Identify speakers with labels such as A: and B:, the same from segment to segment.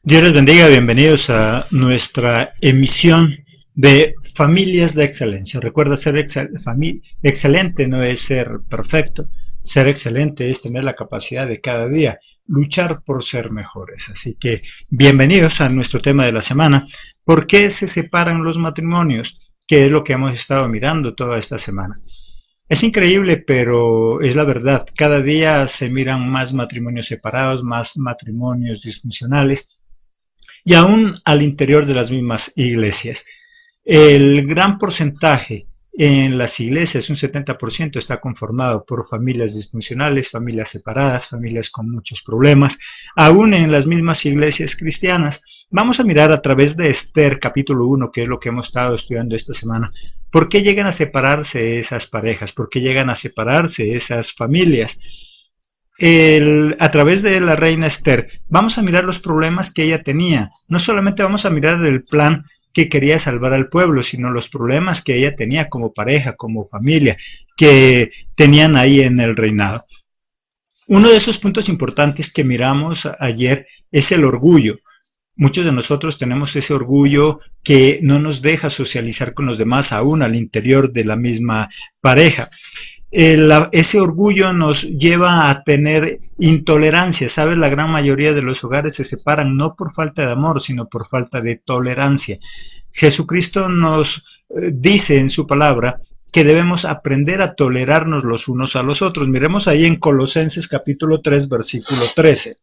A: Dios les bendiga, bienvenidos a nuestra emisión de Familias de Excelencia. Recuerda, ser excelente no es ser perfecto, ser excelente es tener la capacidad de cada día luchar por ser mejores. Así que bienvenidos a nuestro tema de la semana. ¿Por qué se separan los matrimonios? Que es lo que hemos estado mirando toda esta semana. Es increíble, pero es la verdad. Cada día se miran más matrimonios separados, más matrimonios disfuncionales, y aún al interior de las mismas iglesias. El gran porcentaje en las iglesias, un 70%, está conformado por familias disfuncionales, familias separadas, familias con muchos problemas, aún en las mismas iglesias cristianas. Vamos a mirar a través de Esther capítulo 1, que es lo que hemos estado estudiando esta semana, por qué llegan a separarse esas parejas, por qué llegan a separarse esas familias. A través de la reina Esther, vamos a mirar los problemas que ella tenía. No solamente vamos a mirar el plan que quería salvar al pueblo, sino los problemas que ella tenía como pareja, como familia, que tenían ahí en el reinado. Uno de esos puntos importantes que miramos ayer es el orgullo. Muchos de nosotros tenemos ese orgullo que no nos deja socializar con los demás, aún al interior de la misma pareja. Ese orgullo nos lleva a tener intolerancia. ¿Sabes? La gran mayoría de los hogares se separan no por falta de amor, sino por falta de tolerancia. Jesucristo nos dice en su palabra que debemos aprender a tolerarnos los unos a los otros. Miremos ahí en Colosenses capítulo 3, versículo 13.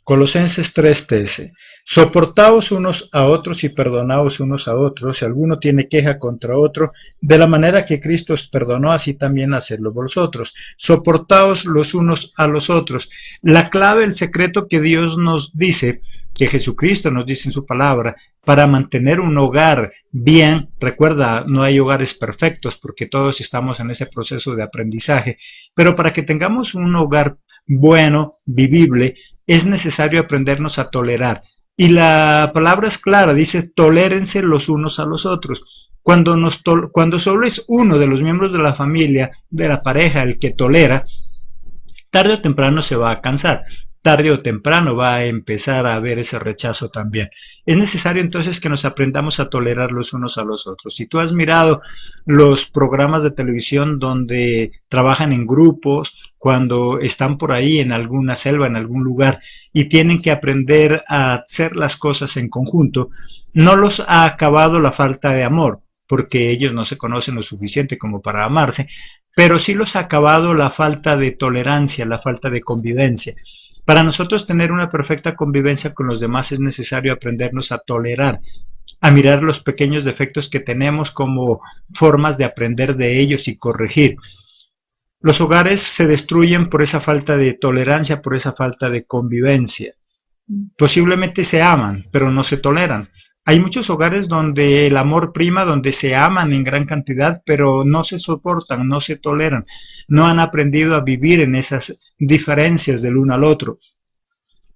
A: Colosenses 3:13. Soportaos unos a otros y perdonaos unos a otros, si alguno tiene queja contra otro, de la manera que Cristo os perdonó, así también hacedlo vosotros. Soportaos los unos a los otros. La clave, el secreto que Dios nos dice, que Jesucristo nos dice en su palabra, para mantener un hogar bien. Recuerda, no hay hogares perfectos porque todos estamos en ese proceso de aprendizaje, pero para que tengamos un hogar bueno, vivible, es necesario aprendernos a tolerar. Y la palabra es clara, dice, tolérense los unos a los otros. Cuando solo es uno de los miembros de la familia, de la pareja, el que tolera, tarde o temprano se va a cansar. Tarde o temprano va a empezar a haber ese rechazo también. Es necesario entonces que nos aprendamos a tolerar los unos a los otros. Si tú has mirado los programas de televisión donde trabajan en grupos, cuando están por ahí en alguna selva, en algún lugar, y tienen que aprender a hacer las cosas en conjunto, no los ha acabado la falta de amor, porque ellos no se conocen lo suficiente como para amarse, pero sí los ha acabado la falta de tolerancia, la falta de convivencia. Para nosotros tener una perfecta convivencia con los demás es necesario aprendernos a tolerar, a mirar los pequeños defectos que tenemos como formas de aprender de ellos y corregir. Los hogares se destruyen por esa falta de tolerancia, por esa falta de convivencia. Posiblemente se aman, pero no se toleran. Hay muchos hogares donde el amor prima, donde se aman en gran cantidad, pero no se soportan, no se toleran. No han aprendido a vivir en esas diferencias del uno al otro.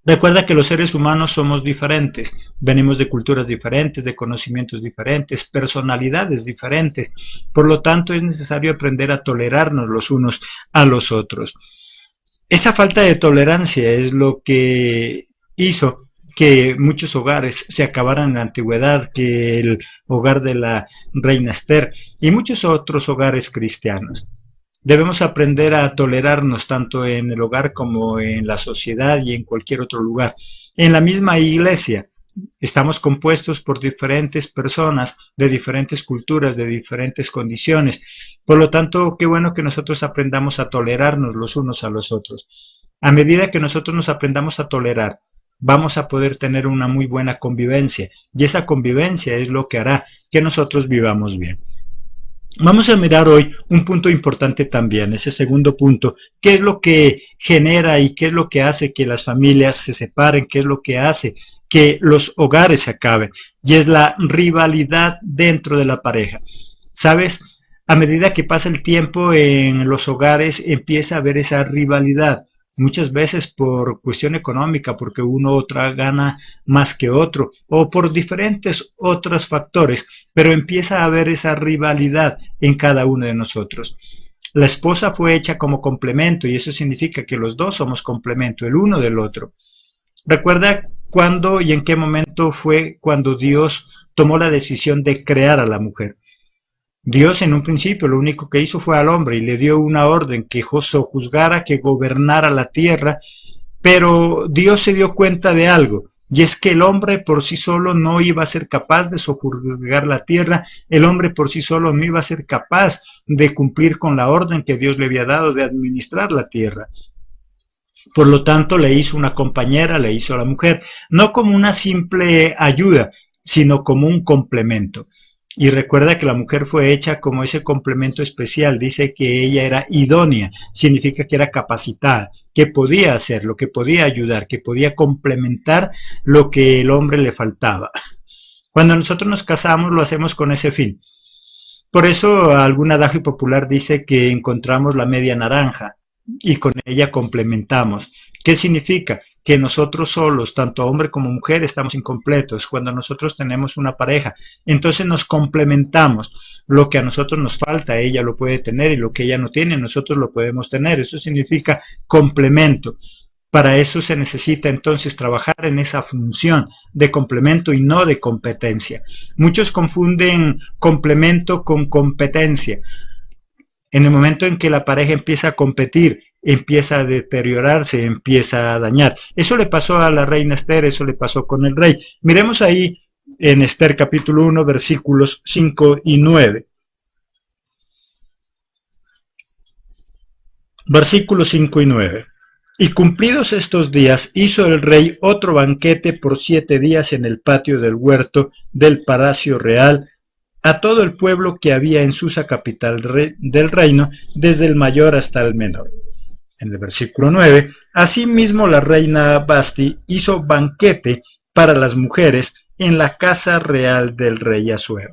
A: Recuerda que los seres humanos somos diferentes, venimos de culturas diferentes, de conocimientos diferentes, personalidades diferentes. Por lo tanto, es necesario aprender a tolerarnos los unos a los otros. Esa falta de tolerancia es lo que hizo que muchos hogares se acabaran en la antigüedad, que el hogar de la reina Esther y muchos otros hogares cristianos. Debemos aprender a tolerarnos tanto en el hogar como en la sociedad y en cualquier otro lugar. En la misma iglesia estamos compuestos por diferentes personas de diferentes culturas, de diferentes condiciones. Por lo tanto, qué bueno que nosotros aprendamos a tolerarnos los unos a los otros. A medida que nosotros nos aprendamos a tolerar, vamos a poder tener una muy buena convivencia, y esa convivencia es lo que hará que nosotros vivamos bien. Vamos a mirar hoy un punto importante también, ese segundo punto, qué es lo que genera y qué es lo que hace que las familias se separen, qué es lo que hace que los hogares se acaben, y es la rivalidad dentro de la pareja. ¿Sabes? A medida que pasa el tiempo en los hogares empieza a haber esa rivalidad. Muchas veces por cuestión económica, porque uno otra gana más que otro, o por diferentes otros factores, pero empieza a haber esa rivalidad en cada uno de nosotros. La esposa fue hecha como complemento y eso significa que los dos somos complemento, el uno del otro. Recuerda cuándo y en qué momento fue cuando Dios tomó la decisión de crear a la mujer. Dios en un principio lo único que hizo fue al hombre y le dio una orden que sojuzgara, que gobernara la tierra, pero Dios se dio cuenta de algo, y es que el hombre por sí solo no iba a ser capaz de sojuzgar la tierra, el hombre por sí solo no iba a ser capaz de cumplir con la orden que Dios le había dado de administrar la tierra. Por lo tanto, le hizo una compañera, le hizo a la mujer, no como una simple ayuda, sino como un complemento. Y recuerda que la mujer fue hecha como ese complemento especial, dice que ella era idónea, significa que era capacitada, que podía hacerlo, que podía ayudar, que podía complementar lo que el hombre le faltaba. Cuando nosotros nos casamos lo hacemos con ese fin. Por eso algún adagio popular dice que encontramos la media naranja y con ella complementamos. ¿Qué significa? Que nosotros solos, tanto hombre como mujer, estamos incompletos. Cuando nosotros tenemos una pareja, entonces nos complementamos. Lo que a nosotros nos falta, ella lo puede tener, y lo que ella no tiene, nosotros lo podemos tener. Eso significa complemento. Para eso se necesita entonces trabajar en esa función de complemento y no de competencia. Muchos confunden complemento con competencia. En el momento en que la pareja empieza a competir, empieza a deteriorarse, empieza a dañar. Eso le pasó a la reina Esther, eso le pasó con el rey. Miremos ahí en Esther capítulo 1, versículos 5 y 9. Versículos 5 y 9. Y cumplidos estos días, hizo el rey otro banquete por 7 días en el patio del huerto del palacio real, a todo el pueblo que había en Susa, capital del reino, desde el mayor hasta el menor. En el versículo 9, asimismo la reina Vasti hizo banquete para las mujeres en la casa real del rey Asuero.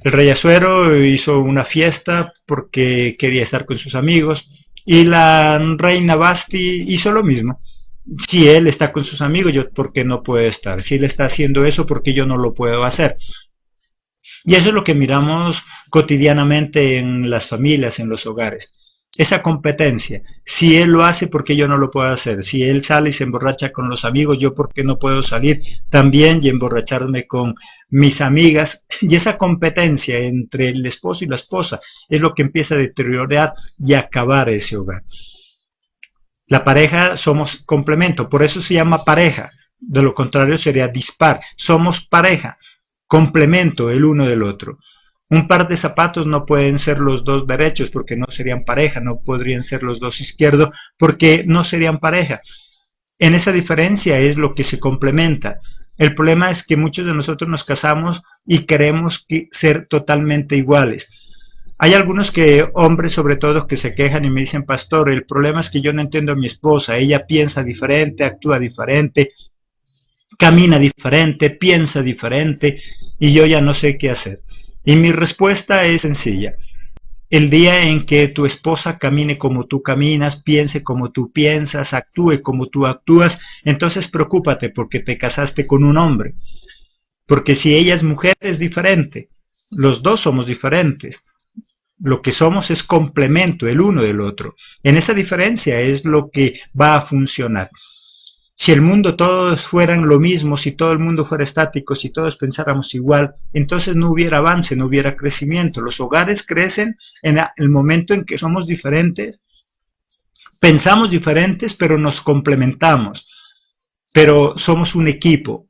A: El rey Asuero hizo una fiesta porque quería estar con sus amigos, y la reina Vasti hizo lo mismo. Si él está con sus amigos, yo ¿por qué no puedo estar? Si él está haciendo eso, ¿por qué yo no lo puedo hacer? Y eso es lo que miramos cotidianamente en las familias, en los hogares. Esa competencia. Si él lo hace, ¿por qué yo no lo puedo hacer? Si él sale y se emborracha con los amigos, ¿yo por qué no puedo salir también y emborracharme con mis amigas? Y esa competencia entre el esposo y la esposa es lo que empieza a deteriorar y a acabar ese hogar. La pareja somos complemento, por eso se llama pareja. De lo contrario sería dispar. Somos pareja, complemento el uno del otro. Un par de zapatos no pueden ser los dos derechos porque no serían pareja, no podrían ser los dos izquierdos porque no serían pareja. En esa diferencia es lo que se complementa. El problema es que muchos de nosotros nos casamos y queremos ser totalmente iguales. Hay algunos hombres sobre todo, que se quejan y me dicen: pastor, el problema es que yo no entiendo a mi esposa, ella piensa diferente, actúa diferente, camina diferente, piensa diferente, y yo ya no sé qué hacer. Y mi respuesta es sencilla: el día en que tu esposa camine como tú caminas, piense como tú piensas, actúe como tú actúas, entonces preocúpate porque te casaste con un hombre. Porque si ella es mujer, es diferente, los dos somos diferentes. Lo que somos es complemento el uno del otro. En esa diferencia es lo que va a funcionar. Si el mundo todos fueran lo mismo, si todo el mundo fuera estático, si todos pensáramos igual, entonces no hubiera avance, no hubiera crecimiento. Los hogares crecen en el momento en que somos diferentes, pensamos diferentes, pero nos complementamos, pero somos un equipo.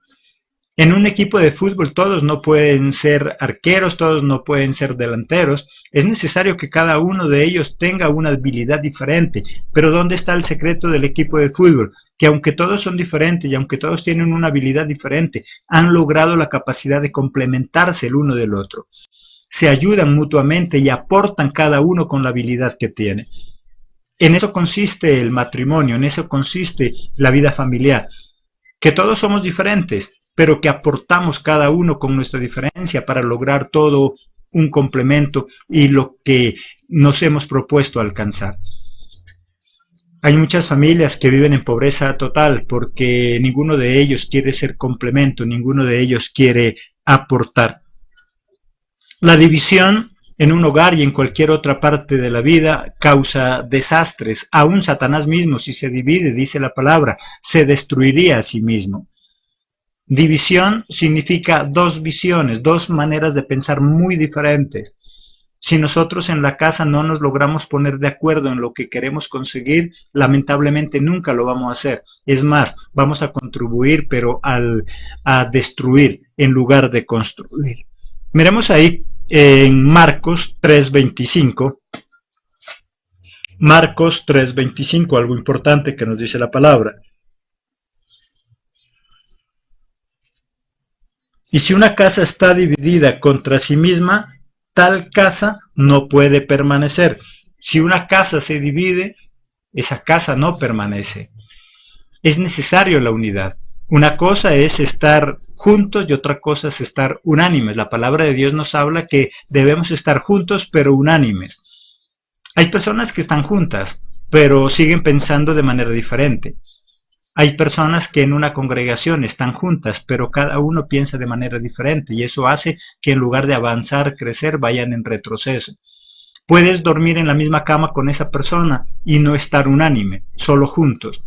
A: En un equipo de fútbol todos no pueden ser arqueros, todos no pueden ser delanteros. Es necesario que cada uno de ellos tenga una habilidad diferente. Pero ¿dónde está el secreto del equipo de fútbol? Que aunque todos son diferentes y aunque todos tienen una habilidad diferente, han logrado la capacidad de complementarse el uno del otro. Se ayudan mutuamente y aportan cada uno con la habilidad que tiene. En eso consiste el matrimonio, en eso consiste la vida familiar. Que todos somos diferentes, pero que aportamos cada uno con nuestra diferencia para lograr todo un complemento y lo que nos hemos propuesto alcanzar. Hay muchas familias que viven en pobreza total porque ninguno de ellos quiere ser complemento, ninguno de ellos quiere aportar. La división en un hogar y en cualquier otra parte de la vida causa desastres. Aún Satanás mismo, si se divide, dice la palabra, se destruiría a sí mismo. División significa dos visiones, dos maneras de pensar muy diferentes. Si nosotros en la casa no nos logramos poner de acuerdo en lo que queremos conseguir, lamentablemente nunca lo vamos a hacer. Es más, vamos a contribuir, pero a destruir en lugar de construir. Miremos ahí en Marcos 3:25. Marcos 3:25, algo importante que nos dice la palabra. Y si una casa está dividida contra sí misma, tal casa no puede permanecer. Si una casa se divide, esa casa no permanece. Es necesario la unidad. Una cosa es estar juntos y otra cosa es estar unánimes. La palabra de Dios nos habla que debemos estar juntos pero unánimes. Hay personas que están juntas, pero siguen pensando de manera diferente. Hay personas que en una congregación están juntas, pero cada uno piensa de manera diferente y eso hace que en lugar de avanzar, crecer, vayan en retroceso. Puedes dormir en la misma cama con esa persona y no estar unánime, solo juntos.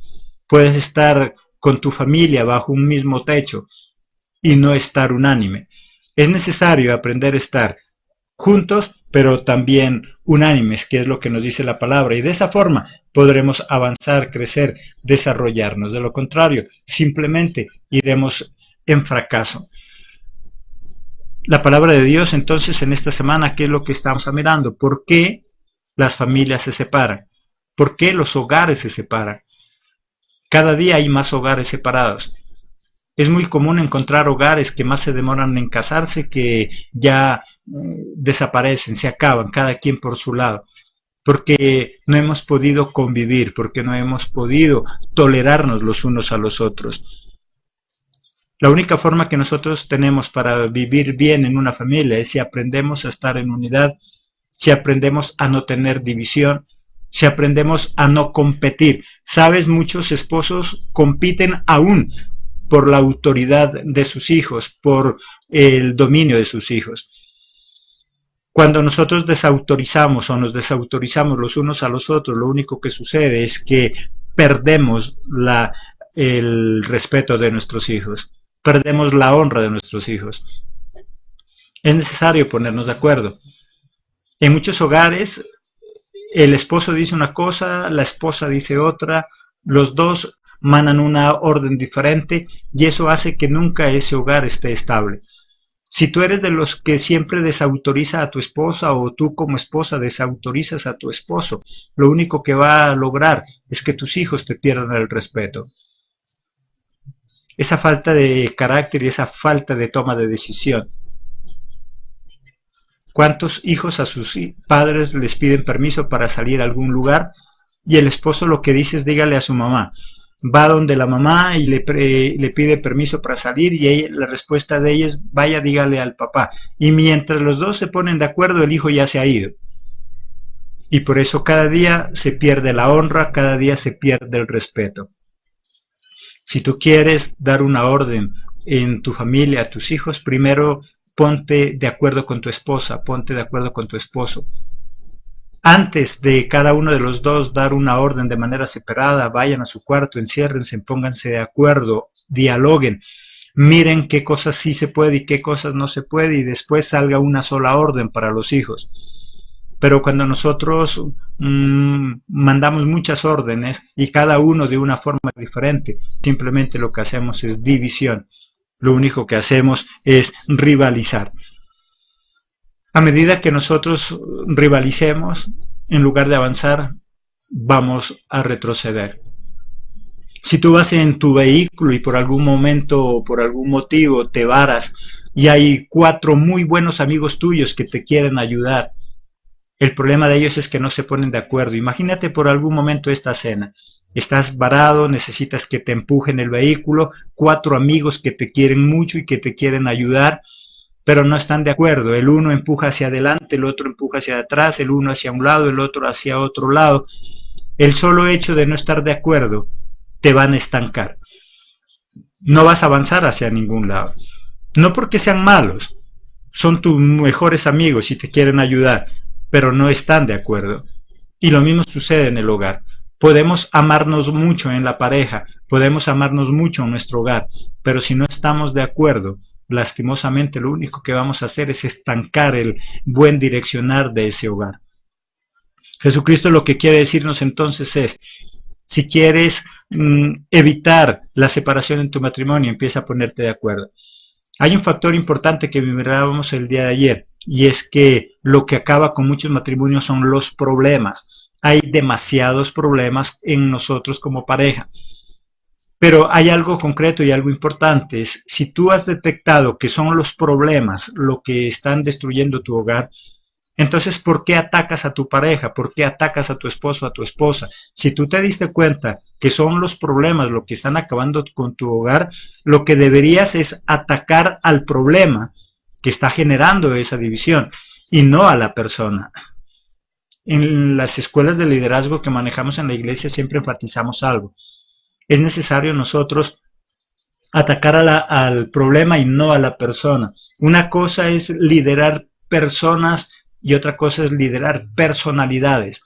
A: Puedes estar con tu familia bajo un mismo techo y no estar unánime. Es necesario aprender a estar juntos, pero también unánimes, que es lo que nos dice la palabra, y de esa forma podremos avanzar, crecer, desarrollarnos. De lo contrario, simplemente iremos en fracaso. La palabra de Dios, entonces, en esta semana, ¿qué es lo que estamos mirando? ¿Por qué las familias se separan? ¿Por qué los hogares se separan? Cada día hay más hogares separados. Es muy común encontrar hogares que más se demoran en casarse que ya desaparecen, se acaban, cada quien por su lado, porque no hemos podido convivir, porque no hemos podido tolerarnos los unos a los otros. La única forma que nosotros tenemos para vivir bien en una familia es si aprendemos a estar en unidad, si aprendemos a no tener división, si aprendemos a no competir. Sabes, muchos esposos compiten aún por la autoridad de sus hijos, por el dominio de sus hijos. Cuando nosotros desautorizamos o nos desautorizamos los unos a los otros, lo único que sucede es que perdemos el respeto de nuestros hijos, perdemos la honra de nuestros hijos. Es necesario ponernos de acuerdo. En muchos hogares, el esposo dice una cosa, la esposa dice otra, los dos manan una orden diferente y eso hace que nunca ese hogar esté estable. Si tú eres de los que siempre desautoriza a tu esposa o tú como esposa desautorizas a tu esposo, lo único que va a lograr es que tus hijos te pierdan el respeto. Esa falta de carácter y esa falta de toma de decisión. ¿Cuántos hijos a sus padres les piden permiso para salir a algún lugar? Y el esposo lo que dice es dígale a su mamá. Va donde la mamá y le pide permiso para salir y la respuesta de ella es vaya, dígale al papá. Y mientras los dos se ponen de acuerdo, el hijo ya se ha ido. Y por eso cada día se pierde la honra, cada día se pierde el respeto. Si tú quieres dar una orden en tu familia a tus hijos, primero ponte de acuerdo con tu esposa, ponte de acuerdo con tu esposo. Antes de cada uno de los dos dar una orden de manera separada, vayan a su cuarto, enciérrense, pónganse de acuerdo, dialoguen, miren qué cosas sí se puede y qué cosas no se puede y después salga una sola orden para los hijos. Pero cuando nosotros mandamos muchas órdenes y cada uno de una forma diferente, simplemente lo que hacemos es división. Lo único que hacemos es rivalizar. A medida que nosotros rivalicemos, en lugar de avanzar, vamos a retroceder. Si tú vas en tu vehículo y por algún momento o por algún motivo te varas y hay 4 muy buenos amigos tuyos que te quieren ayudar, el problema de ellos es que no se ponen de acuerdo. Imagínate por algún momento esta escena. Estás varado, necesitas que te empujen el vehículo, 4 amigos que te quieren mucho y que te quieren ayudar, pero no están de acuerdo. El uno empuja hacia adelante, el otro empuja hacia atrás, el uno hacia un lado, el otro hacia otro lado. El solo hecho de no estar de acuerdo te van a estancar. No vas a avanzar hacia ningún lado. No porque sean malos, son tus mejores amigos y te quieren ayudar, pero no están de acuerdo. Y lo mismo sucede en el hogar. Podemos amarnos mucho en la pareja, podemos amarnos mucho en nuestro hogar, pero si no estamos de acuerdo, lastimosamente lo único que vamos a hacer es estancar el buen direccionar de ese hogar. Jesucristo lo que quiere decirnos entonces es, si quieres evitar la separación en tu matrimonio, empieza a ponerte de acuerdo. Hay un factor importante que mirábamos el día de ayer, y es que lo que acaba con muchos matrimonios son los problemas. Hay demasiados problemas en nosotros como pareja. Pero hay algo concreto y algo importante, es si tú has detectado que son los problemas lo que están destruyendo tu hogar, entonces ¿por qué atacas a tu pareja? ¿Por qué atacas a tu esposo o a tu esposa? Si tú te diste cuenta que son los problemas lo que están acabando con tu hogar, lo que deberías es atacar al problema que está generando esa división y no a la persona. En las escuelas de liderazgo que manejamos en la iglesia siempre enfatizamos algo. Es necesario nosotros atacar al problema y no a la persona. Una cosa es liderar personas y otra cosa es liderar personalidades.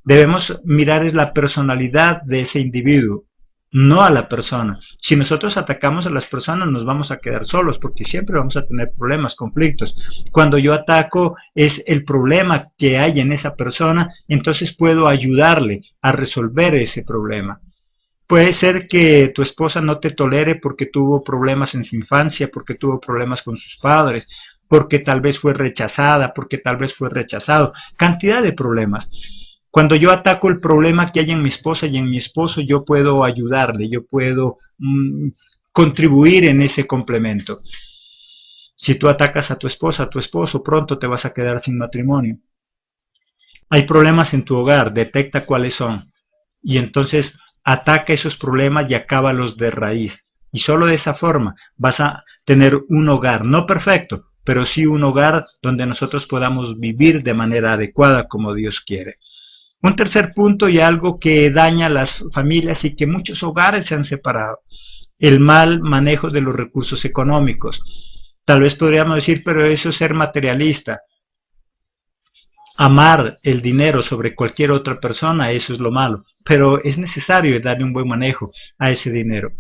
A: Debemos mirar la personalidad de ese individuo, no a la persona. Si nosotros atacamos a las personas nos vamos a quedar solos porque siempre vamos a tener problemas, conflictos. Cuando yo ataco es el problema que hay en esa persona, entonces puedo ayudarle a resolver ese problema. Puede ser que tu esposa no te tolere porque tuvo problemas en su infancia, porque tuvo problemas con sus padres, porque tal vez fue rechazada, porque tal vez fue rechazado. Cantidad de problemas. Cuando yo ataco el problema que hay en mi esposa y en mi esposo, yo puedo ayudarle, yo puedo contribuir en ese complemento. Si tú atacas a tu esposa, a tu esposo, pronto te vas a quedar sin matrimonio. Hay problemas en tu hogar, detecta cuáles son. Y entonces ataca esos problemas y acábalos de raíz. Y solo de esa forma vas a tener un hogar, no perfecto, pero sí un hogar donde nosotros podamos vivir de manera adecuada como Dios quiere. Un tercer punto y algo que daña a las familias y que muchos hogares se han separado, el mal manejo de los recursos económicos. Tal vez podríamos decir, pero eso es ser materialista. Amar el dinero sobre cualquier otra persona, eso es lo malo, pero es necesario darle un buen manejo a ese dinero.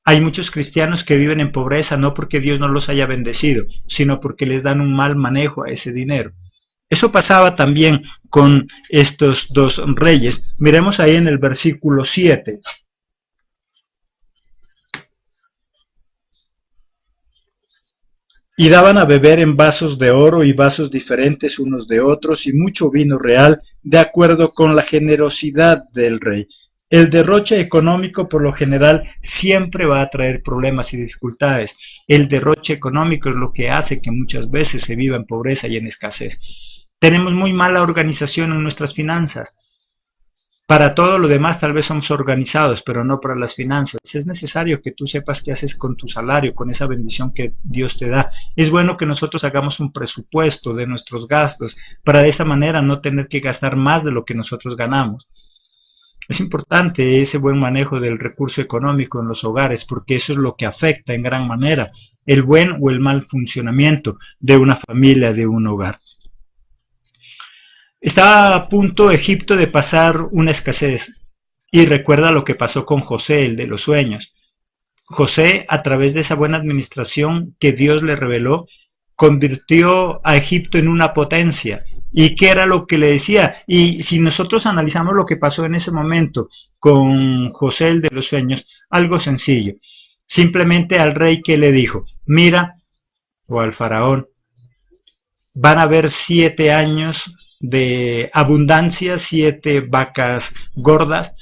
A: Hay muchos cristianos que viven en pobreza no porque Dios no los haya bendecido, sino porque les dan un mal manejo a ese dinero. Eso pasaba también con estos dos reyes. Miremos ahí en el versículo 7. Y daban a beber en vasos de oro y vasos diferentes unos de otros y mucho vino real, de acuerdo con la generosidad del rey. El derroche económico por lo general siempre va a traer problemas y dificultades. El derroche económico es lo que hace que muchas veces se viva en pobreza y en escasez. Tenemos muy mala organización en nuestras finanzas. Para todo lo demás tal vez somos organizados, pero no para las finanzas. Es necesario que tú sepas qué haces con tu salario, con esa bendición que Dios te da. Es bueno que nosotros hagamos un presupuesto de nuestros gastos, para de esa manera no tener que gastar más de lo que nosotros ganamos. Es importante ese buen manejo del recurso económico en los hogares, porque eso es lo que afecta en gran manera el buen o el mal funcionamiento de una familia, de un hogar. Estaba a punto Egipto de pasar una escasez, y recuerda lo que pasó con José, el de los sueños. José, a través de esa buena administración que Dios le reveló, convirtió a Egipto en una potencia. ¿Y qué era lo que le decía? Y si nosotros analizamos lo que pasó en ese momento con José, el de los sueños, algo sencillo. Simplemente al rey que le dijo, mira, o al faraón, van a haber 7 años de abundancia, 7 vacas gordas,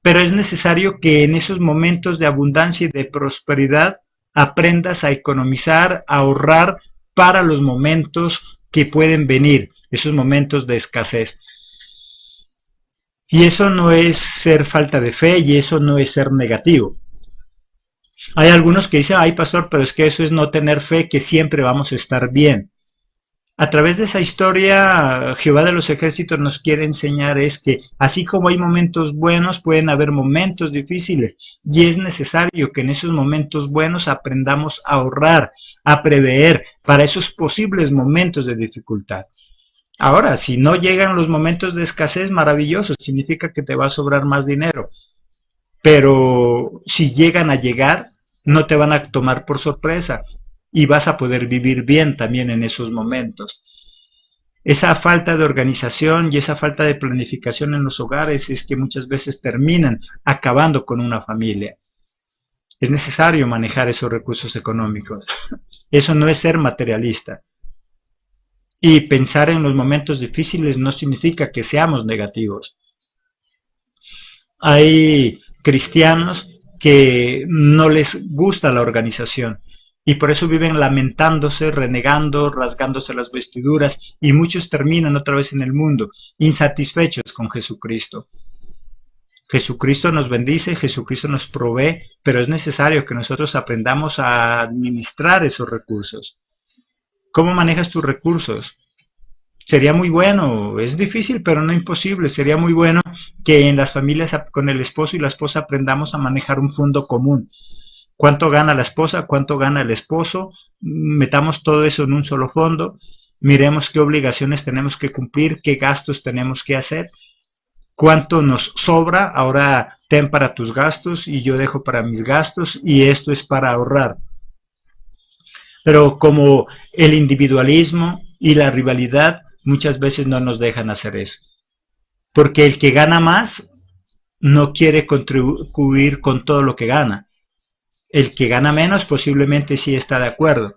A: pero es necesario que en esos momentos de abundancia y de prosperidad aprendas a economizar, a ahorrar para los momentos que pueden venir, esos momentos de escasez. Y eso no es ser falta de fe y eso no es ser negativo. Hay algunos que dicen, ay pastor, pero es que eso es no tener fe, que siempre vamos a estar bien. A través de esa historia, Jehová de los ejércitos nos quiere enseñar es que así como hay momentos buenos, pueden haber momentos difíciles, y es necesario que en esos momentos buenos aprendamos a ahorrar, a prever para esos posibles momentos de dificultad. Ahora, si no llegan los momentos de escasez, maravilloso, significa que te va a sobrar más dinero. Pero si llegan a llegar, no te van a tomar por sorpresa y vas a poder vivir bien también en esos momentos. Esa falta de organización y esa falta de planificación en los hogares es que muchas veces terminan acabando con una familia. Es necesario manejar esos recursos económicos. Eso no es ser materialista. Y pensar en los momentos difíciles no significa que seamos negativos. Hay cristianos que no les gusta la organización y por eso viven lamentándose, renegando, rasgándose las vestiduras, y muchos terminan otra vez en el mundo, insatisfechos con Jesucristo. Jesucristo nos bendice, Jesucristo nos provee, pero es necesario que nosotros aprendamos a administrar esos recursos. ¿Cómo manejas tus recursos? Sería muy bueno, es difícil pero no imposible, sería muy bueno que en las familias con el esposo y la esposa aprendamos a manejar un fondo común. ¿Cuánto gana la esposa? ¿Cuánto gana el esposo? Metamos todo eso en un solo fondo, miremos qué obligaciones tenemos que cumplir, qué gastos tenemos que hacer, cuánto nos sobra, ahora ten para tus gastos y yo dejo para mis gastos, y esto es para ahorrar. Pero como el individualismo y la rivalidad muchas veces no nos dejan hacer eso, porque el que gana más no quiere contribuir con todo lo que gana. El que gana menos posiblemente sí está de acuerdo,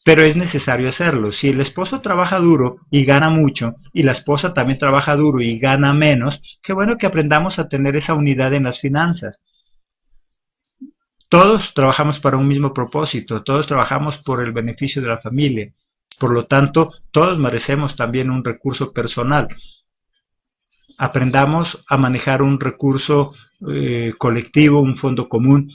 A: pero es necesario hacerlo. Si el esposo trabaja duro y gana mucho, y la esposa también trabaja duro y gana menos, qué bueno que aprendamos a tener esa unidad en las finanzas. Todos trabajamos para un mismo propósito, todos trabajamos por el beneficio de la familia. Por lo tanto, todos merecemos también un recurso personal. Aprendamos a manejar un recurso colectivo, un fondo común,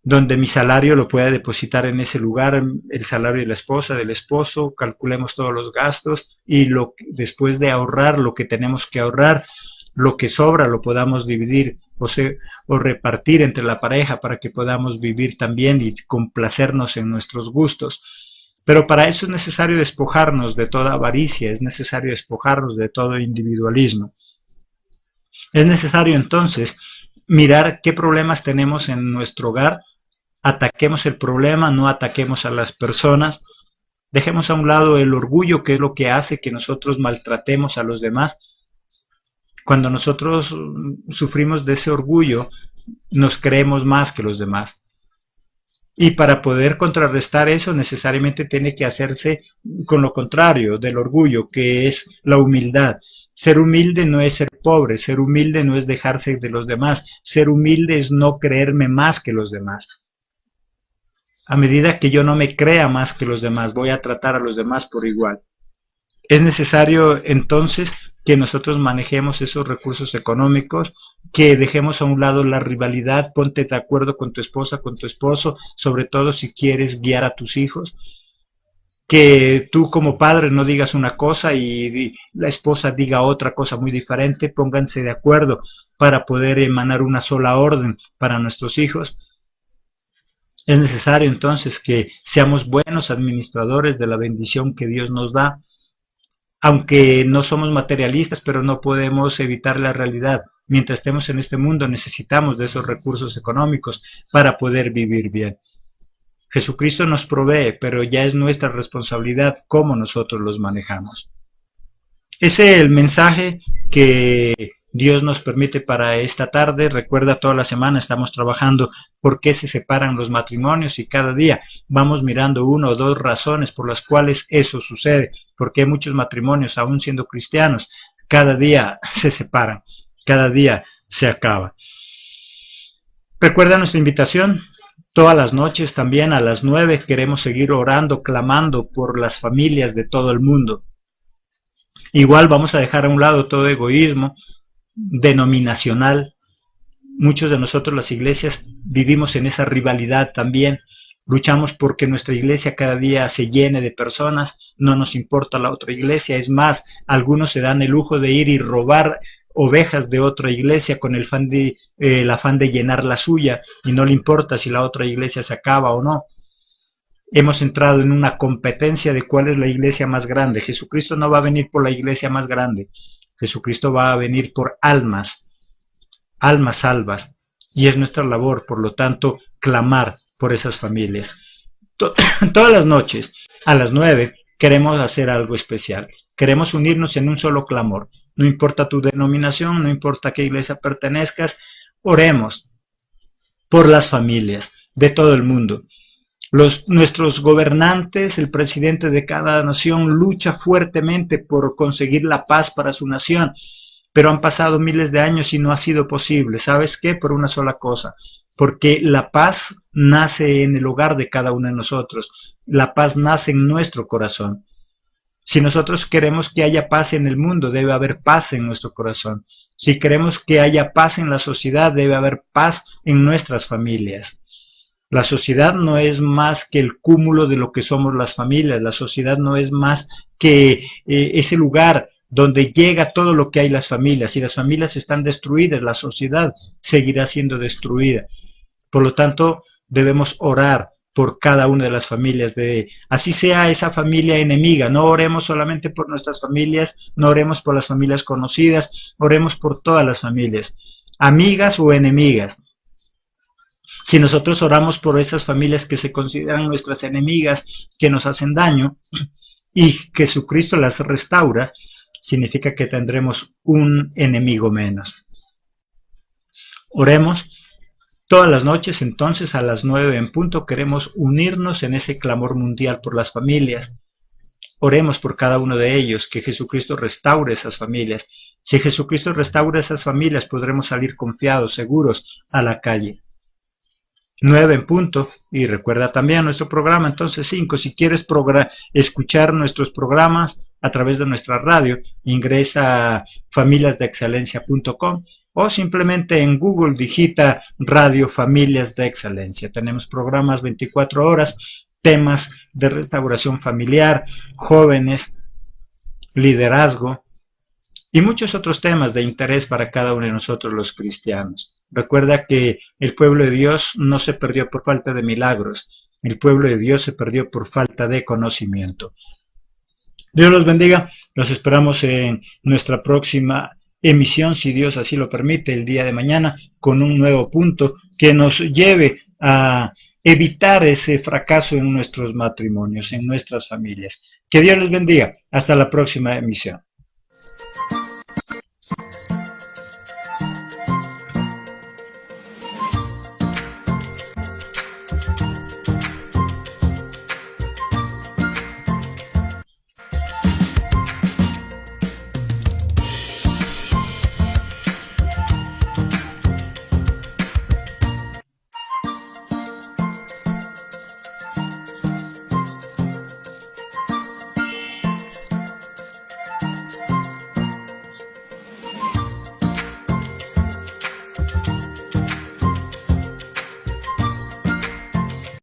A: donde mi salario lo pueda depositar en ese lugar, el salario de la esposa, del esposo, calculemos todos los gastos y después de ahorrar lo que tenemos que ahorrar, lo que sobra lo podamos dividir o repartir entre la pareja para que podamos vivir también y complacernos en nuestros gustos. Pero para eso es necesario despojarnos de toda avaricia, es necesario despojarnos de todo individualismo. Es necesario entonces mirar qué problemas tenemos en nuestro hogar, ataquemos el problema, no ataquemos a las personas, dejemos a un lado el orgullo, que es lo que hace que nosotros maltratemos a los demás. Cuando nosotros sufrimos de ese orgullo, nos creemos más que los demás. Y para poder contrarrestar eso, necesariamente tiene que hacerse con lo contrario del orgullo, que es la humildad. Ser humilde no es ser pobre, ser humilde no es dejarse de los demás, ser humilde es no creerme más que los demás. A medida que yo no me crea más que los demás, voy a tratar a los demás por igual. Es necesario entonces que nosotros manejemos esos recursos económicos, que dejemos a un lado la rivalidad, ponte de acuerdo con tu esposa, con tu esposo, sobre todo si quieres guiar a tus hijos, que tú como padre no digas una cosa y la esposa diga otra cosa muy diferente, pónganse de acuerdo para poder emanar una sola orden para nuestros hijos. Es necesario entonces que seamos buenos administradores de la bendición que Dios nos da, aunque no somos materialistas, pero no podemos evitar la realidad. Mientras estemos en este mundo necesitamos de esos recursos económicos para poder vivir bien. Jesucristo nos provee, pero ya es nuestra responsabilidad cómo nosotros los manejamos. Ese es el mensaje que Dios nos permite para esta tarde. Recuerda, toda la semana estamos trabajando por qué se separan los matrimonios y cada día vamos mirando una o dos razones por las cuales eso sucede, porque hay muchos matrimonios, aún siendo cristianos, cada día se separan, cada día se acaba. Recuerda nuestra invitación. Todas las noches también a las 9 queremos seguir orando, clamando por las familias de todo el mundo. Igual vamos a dejar a un lado todo egoísmo denominacional. Muchos de nosotros, las iglesias, vivimos en esa rivalidad también. luchamos porque nuestra iglesia cada día se llene de personas, no nos importa la otra iglesia, es más, algunos se dan el lujo de ir y robar ovejas de otra iglesia con el afán de llenar la suya, y no le importa si la otra iglesia se acaba o no. Hemos entrado en una competencia de cuál es la iglesia más grande. Jesucristo no va a venir por la iglesia más grande, Jesucristo va a venir por almas salvas, y es nuestra labor, por lo tanto, clamar por esas familias. Todas las noches, a las 9, queremos hacer algo especial. Queremos unirnos en un solo clamor. No importa tu denominación, no importa a qué iglesia pertenezcas, oremos por las familias de todo el mundo. Nuestros gobernantes, el presidente de cada nación, lucha fuertemente por conseguir la paz para su nación, pero han pasado miles de años y no ha sido posible. ¿Sabes qué? Por una sola cosa, porque la paz nace en el hogar de cada uno de nosotros, la paz nace en nuestro corazón. Si nosotros queremos que haya paz en el mundo, debe haber paz en nuestro corazón. Si queremos que haya paz en la sociedad, debe haber paz en nuestras familias. La sociedad no es más que el cúmulo de lo que somos las familias. La sociedad no es más que ese lugar donde llega todo lo que hay las familias. Si las familias están destruidas, la sociedad seguirá siendo destruida. Por lo tanto, debemos orar por cada una de las familias, así sea esa familia enemiga. No oremos solamente por nuestras familias, no oremos por las familias conocidas, oremos por todas las familias, amigas o enemigas. Si nosotros oramos por esas familias que se consideran nuestras enemigas, que nos hacen daño, y que Jesucristo las restaura, significa que tendremos un enemigo menos. Oremos. Todas las noches, entonces, a las 9 en punto, queremos unirnos en ese clamor mundial por las familias. Oremos por cada uno de ellos, que Jesucristo restaure esas familias. Si Jesucristo restaura esas familias, podremos salir confiados, seguros, a la calle. 9 en punto, y recuerda también nuestro programa, entonces 5, si quieres escuchar nuestros programas a través de nuestra radio, ingresa a familiasdeexcelencia.com o simplemente en Google digita Radio Familias de Excelencia. Tenemos programas 24 horas, temas de restauración familiar, jóvenes, liderazgo y muchos otros temas de interés para cada uno de nosotros los cristianos. Recuerda que el pueblo de Dios no se perdió por falta de milagros, el pueblo de Dios se perdió por falta de conocimiento. Dios los bendiga, los esperamos en nuestra próxima emisión, si Dios así lo permite, el día de mañana, con un nuevo punto que nos lleve a evitar ese fracaso en nuestros matrimonios, en nuestras familias. Que Dios les bendiga. Hasta la próxima emisión.